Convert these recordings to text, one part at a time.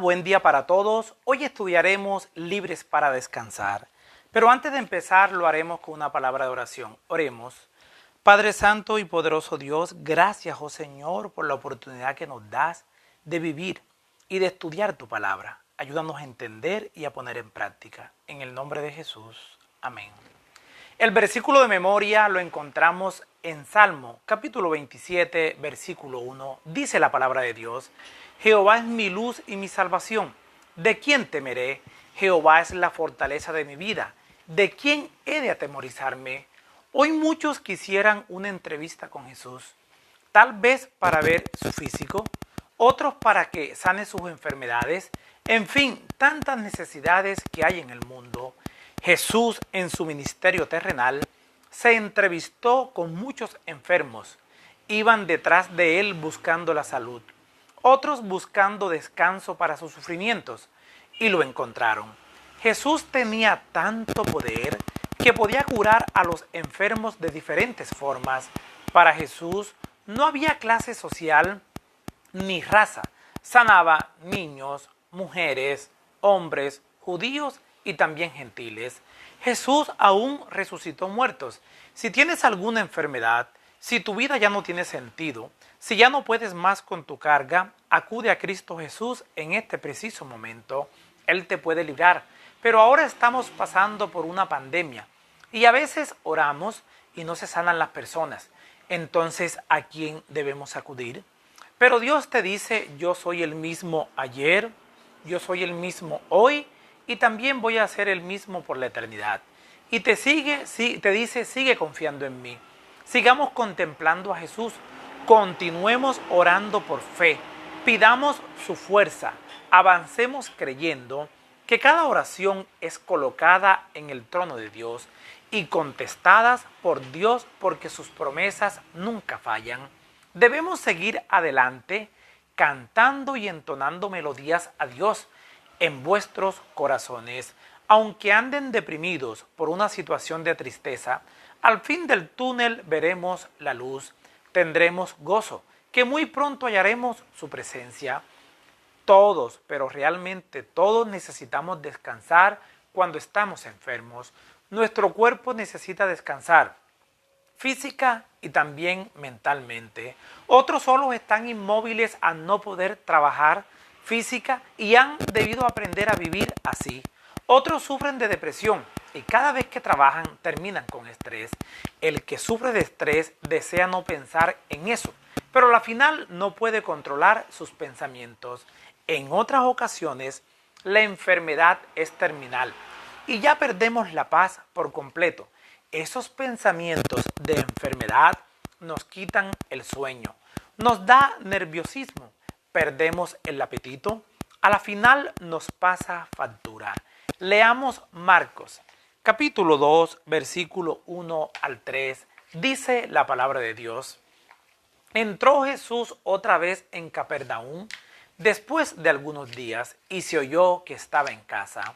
buen día para todos. Hoy estudiaremos libres para descansar. Pero antes de empezar lo haremos con una palabra de oración. Oremos. Padre Santo y poderoso Dios, gracias, oh Señor, por la oportunidad que nos das de vivir y de estudiar tu palabra. Ayúdanos a entender y a poner en práctica. En el nombre de Jesús. Amén. El versículo de memoria lo encontramos en Salmo, capítulo 27, versículo 1. Dice la palabra de Dios: Jehová es mi luz y mi salvación. ¿De quién temeré? Jehová es la fortaleza de mi vida. ¿De quién he de atemorizarme? Hoy muchos quisieran una entrevista con Jesús, tal vez para ver su físico, otros para que sane sus enfermedades, en fin, tantas necesidades que hay en el mundo. Jesús, en su ministerio terrenal, se entrevistó con muchos enfermos. Iban detrás de él buscando la salud, otros buscando descanso para sus sufrimientos, y lo encontraron. Jesús tenía tanto poder que podía curar a los enfermos de diferentes formas. Para Jesús no había clase social ni raza. Sanaba niños, mujeres, hombres, judíos y también gentiles. Jesús aún resucitó muertos. Si tienes alguna enfermedad, si tu vida ya no tiene sentido, si ya no puedes más con tu carga, acude a Cristo Jesús en este preciso momento. Él te puede librar. Pero ahora estamos pasando por una pandemia y a veces oramos y no se sanan las personas. Entonces, ¿a quién debemos acudir? Pero Dios te dice: yo soy el mismo ayer, yo soy el mismo hoy y también voy a ser el mismo por la eternidad. Y te dice: sigue confiando en mí. Sigamos contemplando a Jesús. Continuemos orando por fe. Pidamos su fuerza. Avancemos creyendo que cada oración es colocada en el trono de Dios y contestadas por Dios, porque sus promesas nunca fallan. Debemos seguir adelante cantando y entonando melodías a Dios en vuestros corazones. Aunque anden deprimidos por una situación de tristeza, al fin del túnel veremos la luz. Tendremos gozo, que muy pronto hallaremos su presencia. Todos, pero realmente todos necesitamos descansar cuando estamos enfermos. Nuestro cuerpo necesita descansar, física y también mentalmente. Otros solo están inmóviles al no poder trabajar física y han debido aprender a vivir así. Otros sufren de depresión y cada vez que trabajan terminan con estrés. El que sufre de estrés desea no pensar en eso, pero al final no puede controlar sus pensamientos. En otras ocasiones, la enfermedad es terminal y ya perdemos la paz por completo. Esos pensamientos de enfermedad nos quitan el sueño, nos da nerviosismo, perdemos el apetito, a la final nos pasa factura. Leamos Marcos, capítulo 2, versículo 1 al 3, dice la palabra de Dios. Entró Jesús otra vez en Capernaum después de algunos días y se oyó que estaba en casa.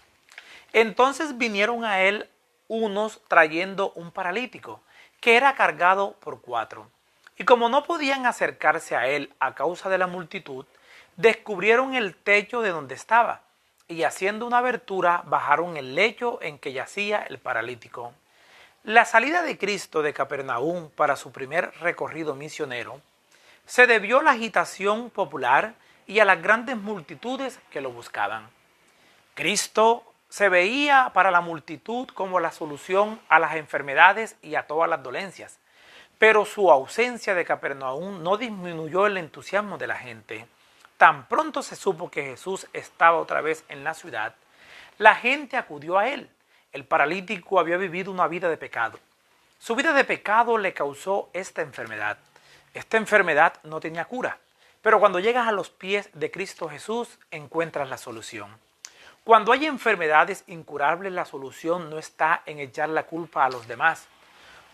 Entonces vinieron a él unos trayendo un paralítico que era cargado por 4. Y como no podían acercarse a él a causa de la multitud, descubrieron el techo de donde estaba y haciendo una abertura bajaron el lecho en que yacía el paralítico. La salida de Cristo de Capernaum para su primer recorrido misionero se debió a la agitación popular y a las grandes multitudes que lo buscaban. Cristo se veía para la multitud como la solución a las enfermedades y a todas las dolencias, pero su ausencia de Capernaum no disminuyó el entusiasmo de la gente. Tan pronto se supo que Jesús estaba otra vez en la ciudad, la gente acudió a él. El paralítico había vivido una vida de pecado. Su vida de pecado le causó esta enfermedad. Esta enfermedad no tenía cura, pero cuando llegas a los pies de Cristo Jesús encuentras la solución. Cuando hay enfermedades incurables, la solución no está en echar la culpa a los demás.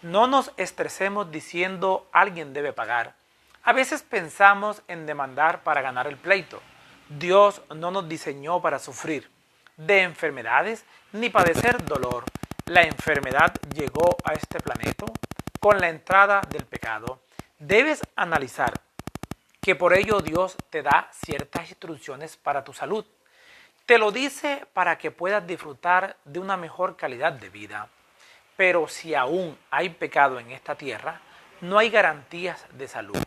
No nos estresemos diciendo alguien debe pagar. A veces pensamos en demandar para ganar el pleito. Dios no nos diseñó para sufrir de enfermedades ni padecer dolor. La enfermedad llegó a este planeta con la entrada del pecado. Debes analizar que por ello Dios te da ciertas instrucciones para tu salud. Te lo dice para que puedas disfrutar de una mejor calidad de vida. Pero si aún hay pecado en esta tierra, no hay garantías de salud.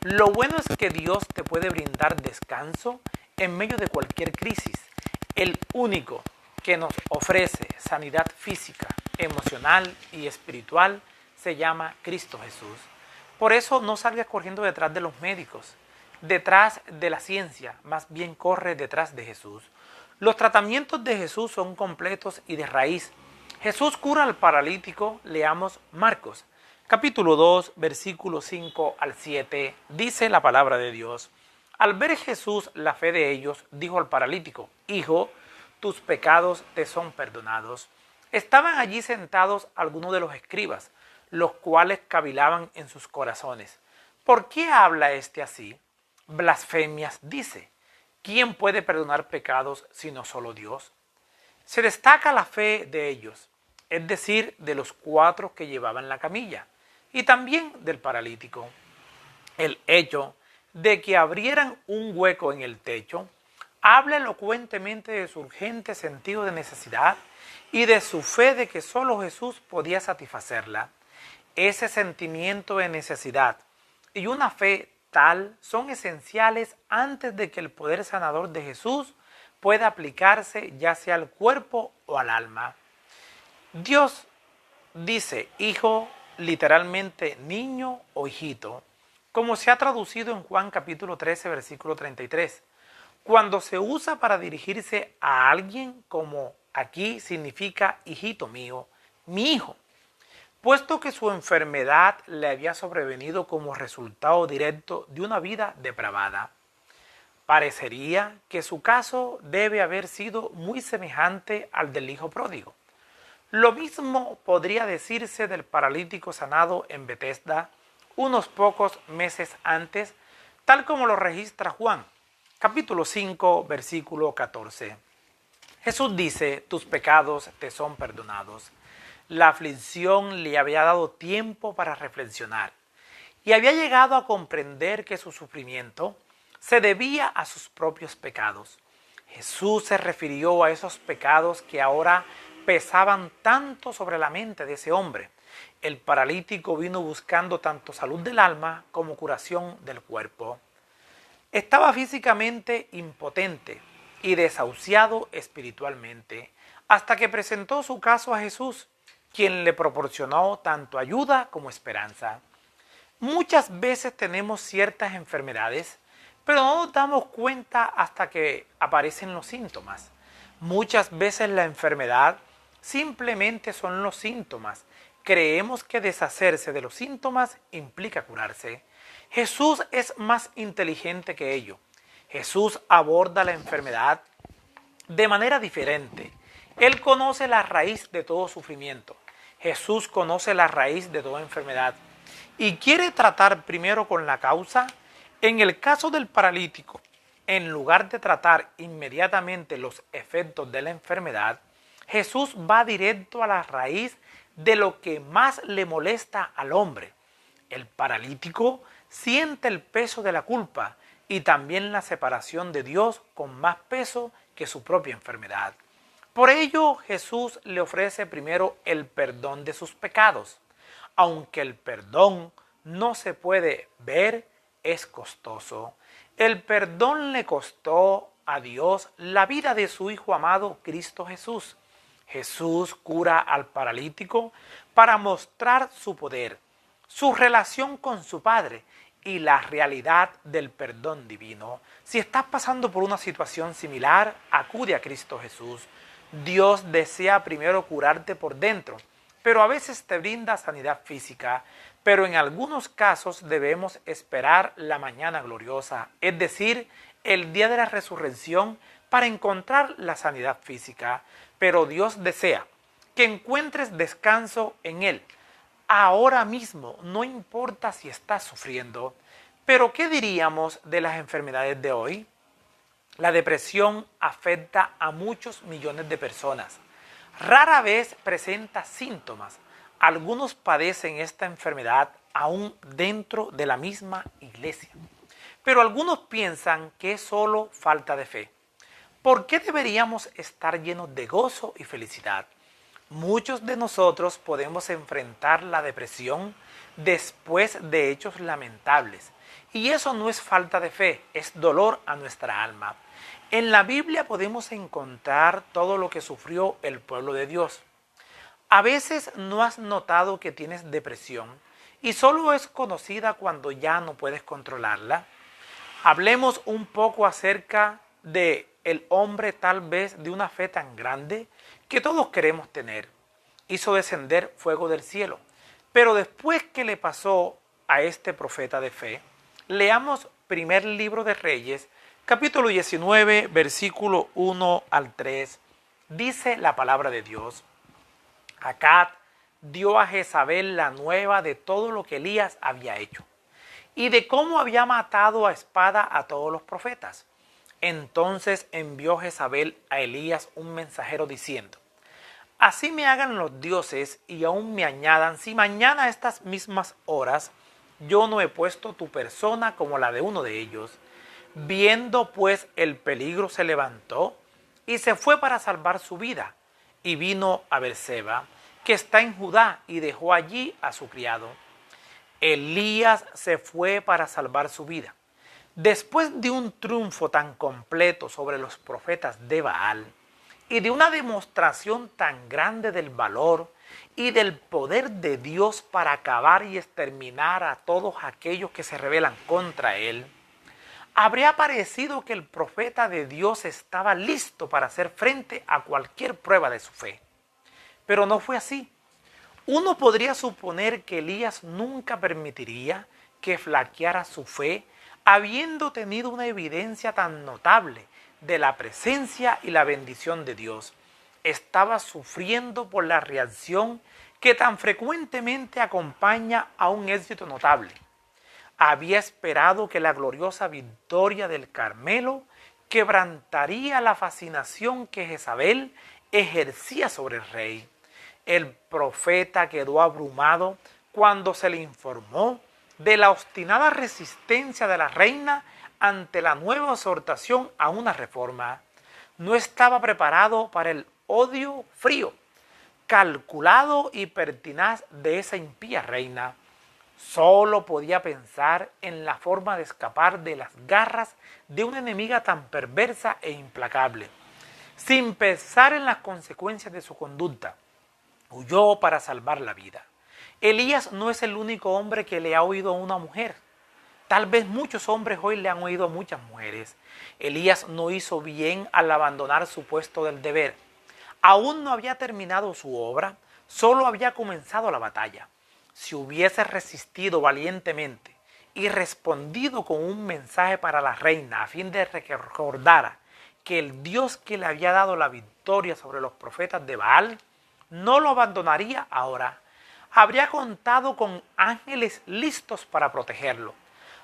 Lo bueno es que Dios te puede brindar descanso en medio de cualquier crisis. El único que nos ofrece sanidad física, emocional y espiritual se llama Cristo Jesús. Por eso no salgas corriendo detrás de los médicos, detrás de la ciencia, más bien corre detrás de Jesús. Los tratamientos de Jesús son completos y de raíz. Jesús cura al paralítico, leamos Marcos, capítulo 2, versículos 5 al 7, dice la palabra de Dios. Al ver Jesús la fe de ellos, dijo al paralítico, Hijo, tus pecados te son perdonados. Estaban allí sentados algunos de los escribas, los cuales cavilaban en sus corazones. ¿Por qué habla este así? Blasfemias dice. ¿Quién puede perdonar pecados sino solo Dios? Se destaca la fe de ellos, es decir, de los 4 que llevaban la camilla, y también del paralítico. El hecho de que abrieran un hueco en el techo habla elocuentemente de su urgente sentido de necesidad y de su fe de que solo Jesús podía satisfacerla. Ese sentimiento de necesidad y una fe tal son esenciales antes de que el poder sanador de Jesús pueda aplicarse ya sea al cuerpo o al alma. Dios dice hijo, literalmente niño o hijito, como se ha traducido en Juan capítulo 13, versículo 33. Cuando se usa para dirigirse a alguien como aquí significa hijito mío, mi hijo, puesto que su enfermedad le había sobrevenido como resultado directo de una vida depravada. Parecería que su caso debe haber sido muy semejante al del hijo pródigo. Lo mismo podría decirse del paralítico sanado en Betesda unos pocos meses antes, tal como lo registra Juan, capítulo 5, versículo 14. Jesús dice, tus pecados te son perdonados. La aflicción le había dado tiempo para reflexionar y había llegado a comprender que su sufrimiento se debía a sus propios pecados. Jesús se refirió a esos pecados que ahora pesaban tanto sobre la mente de ese hombre. El paralítico vino buscando tanto salud del alma como curación del cuerpo. Estaba físicamente impotente y desahuciado espiritualmente, hasta que presentó su caso a Jesús, quien le proporcionó tanto ayuda como esperanza. Muchas veces tenemos ciertas enfermedades, pero no nos damos cuenta hasta que aparecen los síntomas. Muchas veces la enfermedad simplemente son los síntomas. Creemos que deshacerse de los síntomas implica curarse. Jesús es más inteligente que ello. Jesús aborda la enfermedad de manera diferente. Él conoce la raíz de todo sufrimiento. Jesús conoce la raíz de toda enfermedad y quiere tratar primero con la causa. En el caso del paralítico, en lugar de tratar inmediatamente los efectos de la enfermedad, Jesús va directo a la raíz de lo que más le molesta al hombre. El paralítico siente el peso de la culpa y también la separación de Dios con más peso que su propia enfermedad. Por ello, Jesús le ofrece primero el perdón de sus pecados. Aunque el perdón no se puede ver, es costoso. El perdón le costó a Dios la vida de su Hijo amado Cristo Jesús. Jesús cura al paralítico para mostrar su poder, su relación con su Padre y la realidad del perdón divino. Si estás pasando por una situación similar, acude a Cristo Jesús. Dios desea primero curarte por dentro, pero a veces te brinda sanidad física. Pero en algunos casos debemos esperar la mañana gloriosa, es decir, el día de la resurrección, para encontrar la sanidad física. Pero Dios desea que encuentres descanso en Él. Ahora mismo, no importa si estás sufriendo. Pero ¿qué diríamos de las enfermedades de hoy? La depresión afecta a muchos millones de personas. Rara vez presenta síntomas. Algunos padecen esta enfermedad aún dentro de la misma iglesia. Pero algunos piensan que es solo falta de fe. ¿Por qué deberíamos estar llenos de gozo y felicidad? Muchos de nosotros podemos enfrentar la depresión después de hechos lamentables. Y eso no es falta de fe, es dolor a nuestra alma. En la Biblia podemos encontrar todo lo que sufrió el pueblo de Dios. A veces no has notado que tienes depresión y solo es conocida cuando ya no puedes controlarla. Hablemos un poco acerca de el hombre tal vez de una fe tan grande que todos queremos tener. Hizo descender fuego del cielo. Pero después que le pasó a este profeta de fe, leamos primer libro de Reyes, capítulo 19, versículo 1 al 3. Dice la palabra de Dios: Acab dio a Jezabel la nueva de todo lo que Elías había hecho y de cómo había matado a espada a todos los profetas. Entonces envió Jezabel a Elías un mensajero diciendo: Así me hagan los dioses y aún me añadan, si mañana a estas mismas horas yo no he puesto tu persona como la de uno de ellos. Viendo pues el peligro, se levantó y se fue para salvar su vida, y vino a Beerseba, que está en Judá, y dejó allí a su criado. Elías se fue para salvar su vida. Después de un triunfo tan completo sobre los profetas de Baal y de una demostración tan grande del valor y del poder de Dios para acabar y exterminar a todos aquellos que se rebelan contra él, habría parecido que el profeta de Dios estaba listo para hacer frente a cualquier prueba de su fe. Pero no fue así. Uno podría suponer que Elías nunca permitiría que flaqueara su fe, habiendo tenido una evidencia tan notable de la presencia y la bendición de Dios. Estaba sufriendo por la reacción que tan frecuentemente acompaña a un éxito notable. Había esperado que la gloriosa victoria del Carmelo quebrantaría la fascinación que Jezabel ejercía sobre el rey. El profeta quedó abrumado cuando se le informó de la obstinada resistencia de la reina ante la nueva exhortación a una reforma. No estaba preparado para el odio frío, calculado y pertinaz de esa impía reina. Solo podía pensar en la forma de escapar de las garras de una enemiga tan perversa e implacable. Sin pensar en las consecuencias de su conducta, huyó para salvar la vida. Elías no es el único hombre que le ha oído a una mujer. Tal vez muchos hombres hoy le han oído a muchas mujeres. Elías no hizo bien al abandonar su puesto del deber. Aún no había terminado su obra, solo había comenzado la batalla. Si hubiese resistido valientemente y respondido con un mensaje para la reina a fin de que recordara que el Dios que le había dado la victoria sobre los profetas de Baal no lo abandonaría ahora, habría contado con ángeles listos para protegerlo.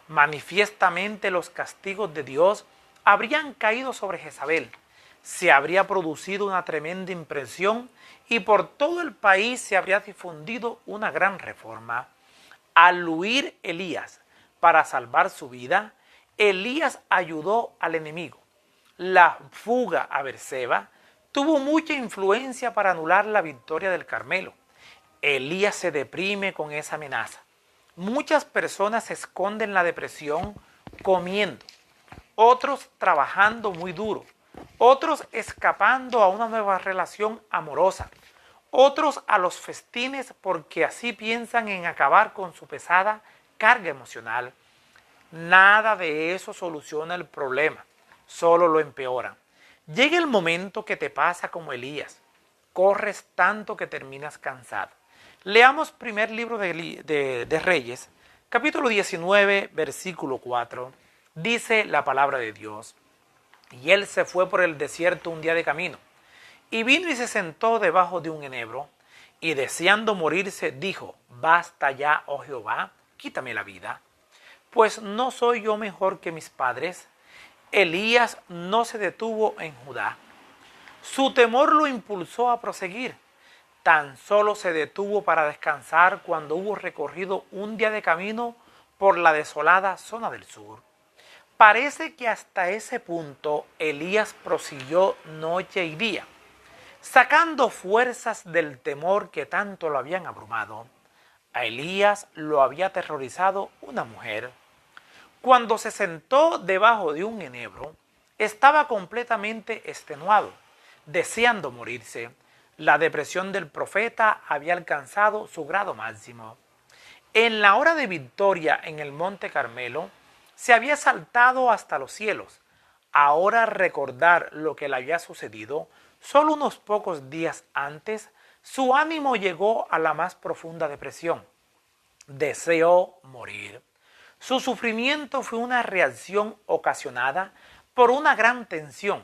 Manifiestamente los castigos de Dios habrían caído sobre Jezabel. Se habría producido una tremenda impresión y por todo el país se habría difundido una gran reforma. Al huir Elías para salvar su vida, Elías ayudó al enemigo. La fuga a Beerseba tuvo mucha influencia para anular la victoria del Carmelo. Elías se deprime con esa amenaza. Muchas personas esconden la depresión comiendo, otros trabajando muy duro, otros escapando a una nueva relación amorosa, otros a los festines porque así piensan en acabar con su pesada carga emocional. Nada de eso soluciona el problema, solo lo empeora. Llega el momento que te pasa como Elías, corres tanto que terminas cansado. Leamos primer libro de Reyes, capítulo 19, versículo 4. Dice la palabra de Dios: Y él se fue por el desierto un día de camino, y vino y se sentó debajo de un enebro, y deseando morirse, dijo: Basta ya, oh Jehová, quítame la vida, pues no soy yo mejor que mis padres. Elías no se detuvo en Judá. Su temor lo impulsó a proseguir. Tan solo se detuvo para descansar cuando hubo recorrido un día de camino por la desolada zona del sur. Parece que hasta ese punto Elías prosiguió noche y día, sacando fuerzas del temor que tanto lo habían abrumado. A Elías lo había aterrorizado una mujer. Cuando se sentó debajo de un enebro, estaba completamente extenuado, deseando morirse. La depresión del profeta había alcanzado su grado máximo. En la hora de victoria en el Monte Carmelo, se había saltado hasta los cielos. Ahora recordar lo que le había sucedido, solo unos pocos días antes, su ánimo llegó a la más profunda depresión. Deseó morir. Su sufrimiento fue una reacción ocasionada por una gran tensión.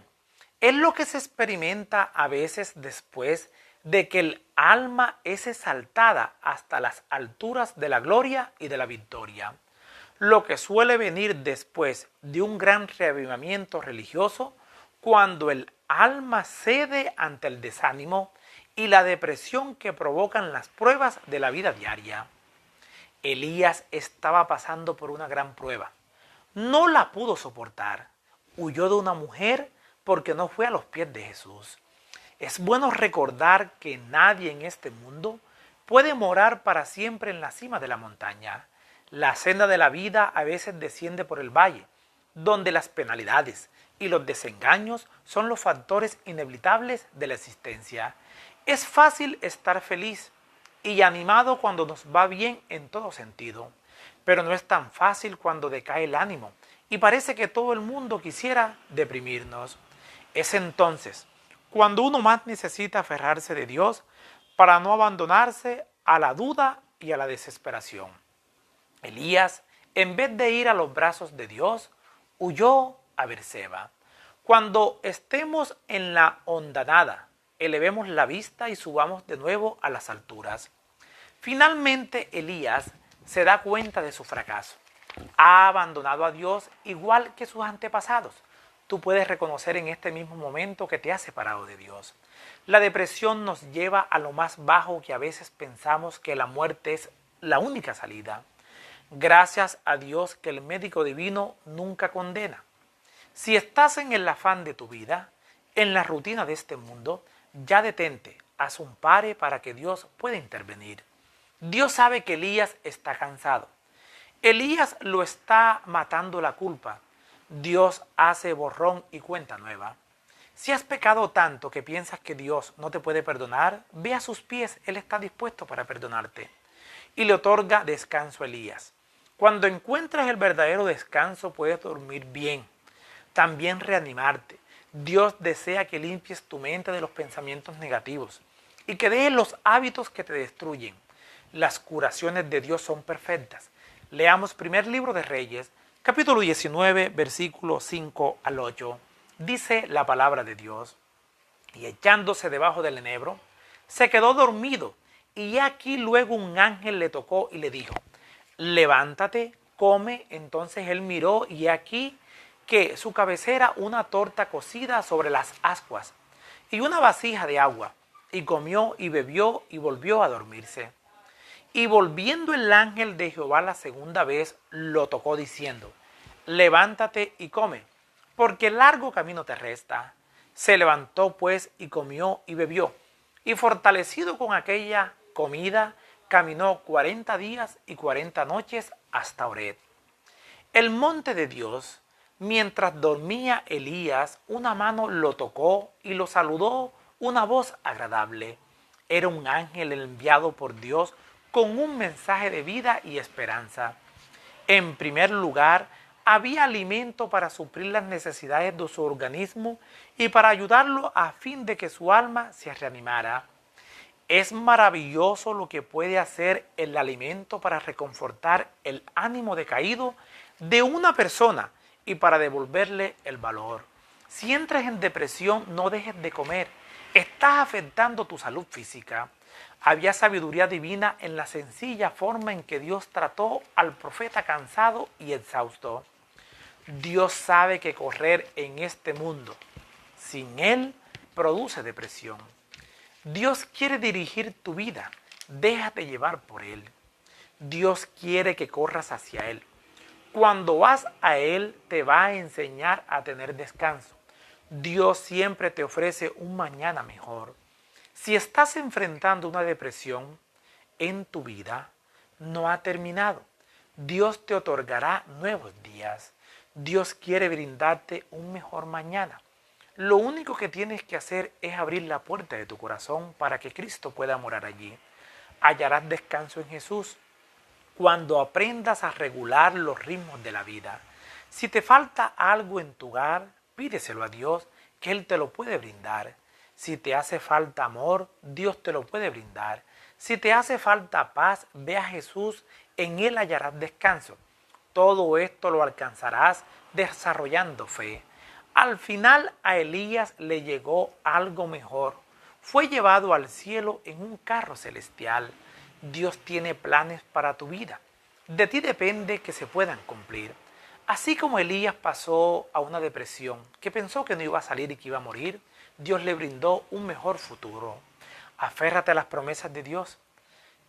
Es lo que se experimenta a veces después de que el alma es exaltada hasta las alturas de la gloria y de la victoria. Lo que suele venir después de un gran reavivamiento religioso, cuando el alma cede ante el desánimo y la depresión que provocan las pruebas de la vida diaria. Elías estaba pasando por una gran prueba. No la pudo soportar. Huyó de una mujer porque no fue a los pies de Jesús. Es bueno recordar que nadie en este mundo puede morar para siempre en la cima de la montaña. La senda de la vida a veces desciende por el valle, donde las penalidades y los desengaños son los factores inevitables de la existencia. Es fácil estar feliz y animado cuando nos va bien en todo sentido, pero no es tan fácil cuando decae el ánimo y parece que todo el mundo quisiera deprimirnos. Es entonces cuando uno más necesita aferrarse de Dios para no abandonarse a la duda y a la desesperación. Elías, en vez de ir a los brazos de Dios, huyó a Berseba. Cuando estemos en la hondanada, elevemos la vista y subamos de nuevo a las alturas. Finalmente, Elías se da cuenta de su fracaso. Ha abandonado a Dios igual que sus antepasados. Tú puedes reconocer en este mismo momento que te has separado de Dios. La depresión nos lleva a lo más bajo, que a veces pensamos que la muerte es la única salida. Gracias a Dios que el médico divino nunca condena. Si estás en el afán de tu vida, en la rutina de este mundo, ya detente, haz un pare para que Dios pueda intervenir. Dios sabe que Elías está cansado. Elías lo está matando la culpa. Dios hace borrón y cuenta nueva. Si has pecado tanto que piensas que Dios no te puede perdonar, ve a sus pies, Él está dispuesto para perdonarte. Y le otorga descanso a Elías. Cuando encuentres el verdadero descanso, puedes dormir bien, también reanimarte. Dios desea que limpies tu mente de los pensamientos negativos y que dejes los hábitos que te destruyen. Las curaciones de Dios son perfectas. Leamos primer libro de Reyes, capítulo 19, versículos 5 al 8. Dice la palabra de Dios: y echándose debajo del enebro, se quedó dormido, y aquí luego un ángel le tocó y le dijo: levántate, come. Entonces él miró, y aquí que su cabecera una torta cocida sobre las ascuas y una vasija de agua, y comió y bebió y volvió a dormirse. Y volviendo el ángel de Jehová la segunda vez, lo tocó diciendo: levántate y come, porque largo camino te resta. Se levantó pues y comió y bebió, y fortalecido con aquella comida, caminó 40 días y 40 noches hasta Horeb, el monte de Dios. Mientras dormía Elías, una mano lo tocó y lo saludó una voz agradable. Era un ángel enviado por Dios con un mensaje de vida y esperanza. En primer lugar, había alimento para suplir las necesidades de su organismo y para ayudarlo a fin de que su alma se reanimara. Es maravilloso lo que puede hacer el alimento para reconfortar el ánimo decaído de una persona y para devolverle el valor. Si entras en depresión, no dejes de comer. Estás afectando tu salud física. Había sabiduría divina en la sencilla forma en que Dios trató al profeta cansado y exhausto. Dios sabe que correr en este mundo sin Él produce depresión. Dios quiere dirigir tu vida. Déjate llevar por Él. Dios quiere que corras hacia Él. Cuando vas a Él, te va a enseñar a tener descanso. Dios siempre te ofrece un mañana mejor. Si estás enfrentando una depresión en tu vida, no ha terminado. Dios te otorgará nuevos días. Dios quiere brindarte un mejor mañana. Lo único que tienes que hacer es abrir la puerta de tu corazón para que Cristo pueda morar allí. Hallarás descanso en Jesús cuando aprendas a regular los ritmos de la vida. Si te falta algo en tu hogar, pídeselo a Dios, que Él te lo puede brindar. Si te hace falta amor, Dios te lo puede brindar. Si te hace falta paz, ve a Jesús, en Él hallarás descanso. Todo esto lo alcanzarás desarrollando fe. Al final a Elías le llegó algo mejor. Fue llevado al cielo en un carro celestial. Dios tiene planes para tu vida. De ti depende que se puedan cumplir. Así como Elías pasó a una depresión, que pensó que no iba a salir y que iba a morir, Dios le brindó un mejor futuro. Aférrate a las promesas de Dios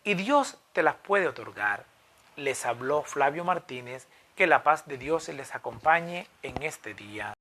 y Dios te las puede otorgar. Les habló Flavio Martínez. Que la paz de Dios les acompañe en este día.